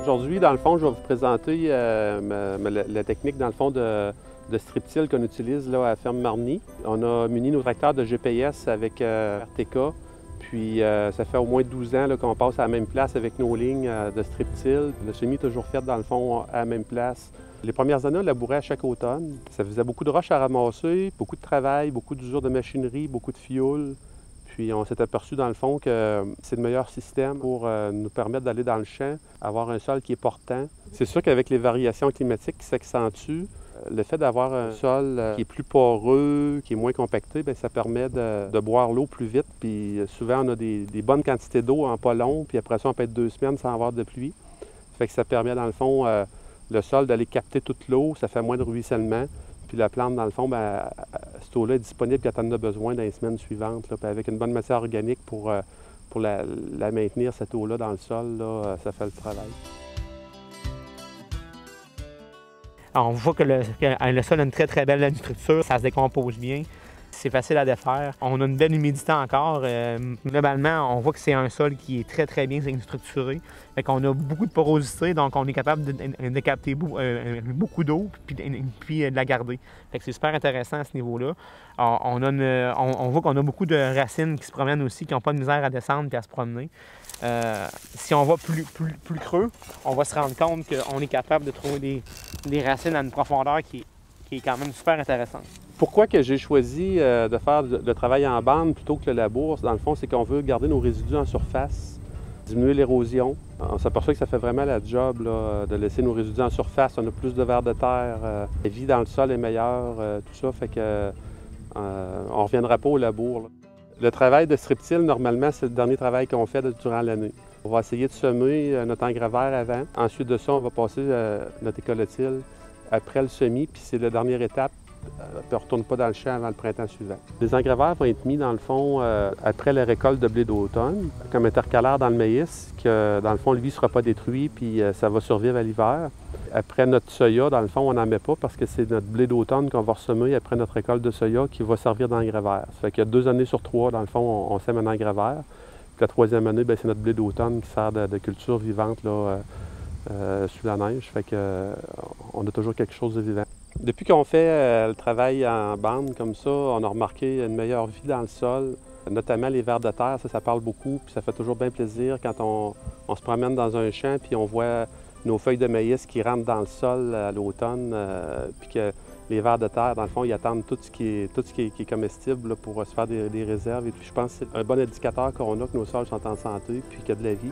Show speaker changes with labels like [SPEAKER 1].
[SPEAKER 1] Aujourd'hui, dans le fond, je vais vous présenter la technique, dans le fond, de strip-till qu'on utilise là, à la ferme Marny. On a muni nos tracteurs de GPS avec RTK. Puis ça fait au moins 12 ans qu'on passe à la même place avec nos lignes de strip-till. Le semis est toujours fait, dans le fond, à la même place. Les premières années, on labourait à chaque automne. Ça faisait beaucoup de roches à ramasser, beaucoup de travail, beaucoup d'usure de machinerie, beaucoup de fioul. Puis on s'est aperçu, dans le fond, que c'est le meilleur système pour nous permettre d'aller dans le champ, avoir un sol qui est portant. C'est sûr qu'avec les variations climatiques qui s'accentuent, le fait d'avoir un sol qui est plus poreux, qui est moins compacté, bien, ça permet de boire l'eau plus vite. Puis souvent, on a des bonnes quantités d'eau en pas long, puis après ça, on peut être 2 semaines sans avoir de pluie. Fait que ça permet, dans le fond, le sol d'aller capter toute l'eau, ça fait moins de ruissellement. Puis la plante, dans le fond, bien, cette eau-là est disponible quand on en a besoin dans les semaines suivantes. Là. Puis avec une bonne matière organique pour la maintenir, cette eau-là, dans le sol, là, ça fait le travail.
[SPEAKER 2] Alors, on voit que le sol a une très belle structure, ça se décompose bien, c'est facile à défaire. On a une belle humidité encore. Globalement, on voit que c'est un sol qui est très bien structuré. Fait qu'on a beaucoup de porosité, donc on est capable de capter beaucoup d'eau puis de la garder. Fait que c'est super intéressant à ce niveau-là. On voit qu'on a beaucoup de racines qui se promènent aussi, qui n'ont pas de misère à descendre et à se promener. Si on va plus creux, on va se rendre compte qu'on est capable de trouver des racines à une profondeur qui est quand même super intéressante.
[SPEAKER 1] Pourquoi que j'ai choisi de faire le travail en bande plutôt que le labour? Dans le fond, c'est qu'on veut garder nos résidus en surface, diminuer l'érosion. On s'aperçoit que ça fait vraiment la job là, de laisser nos résidus en surface. On a plus de vers de terre, la vie dans le sol est meilleure, tout ça fait que on ne reviendra pas au labour. Là. Le travail de strip-till, normalement, c'est le dernier travail qu'on fait durant l'année. On va essayer de semer notre engrais vert avant. Ensuite de ça, on va passer notre écolotyl après le semis, puis c'est la dernière étape. Puis on ne retourne pas dans le champ avant le printemps suivant. Les engrais verts vont être mis, dans le fond, après la récolte de blé d'automne, comme intercalaire dans le maïs, que, dans le fond, lui ne sera pas détruit, puis ça va survivre à l'hiver. Après notre soya, dans le fond, on n'en met pas parce que c'est notre blé d'automne qu'on va ressemer après notre récolte de soya qui va servir d'engrais vert. Ça fait qu'il y a 2 années sur 3, dans le fond, on sème un engrais vert. Puis la 3e année, c'est notre blé d'automne qui sert de culture vivante là, sous la neige. Fait qu'on a toujours quelque chose de vivant. Depuis qu'on fait le travail en bande comme ça, on a remarqué une meilleure vie dans le sol, notamment les vers de terre, ça parle beaucoup, puis ça fait toujours bien plaisir quand on se promène dans un champ puis on voit nos feuilles de maïs qui rentrent dans le sol à l'automne, puis que les vers de terre, dans le fond, ils attendent tout ce qui est comestible là, pour se faire des réserves. Et puis je pense que c'est un bon indicateur qu'on a que nos sols sont en santé puis qu'il y a de la vie.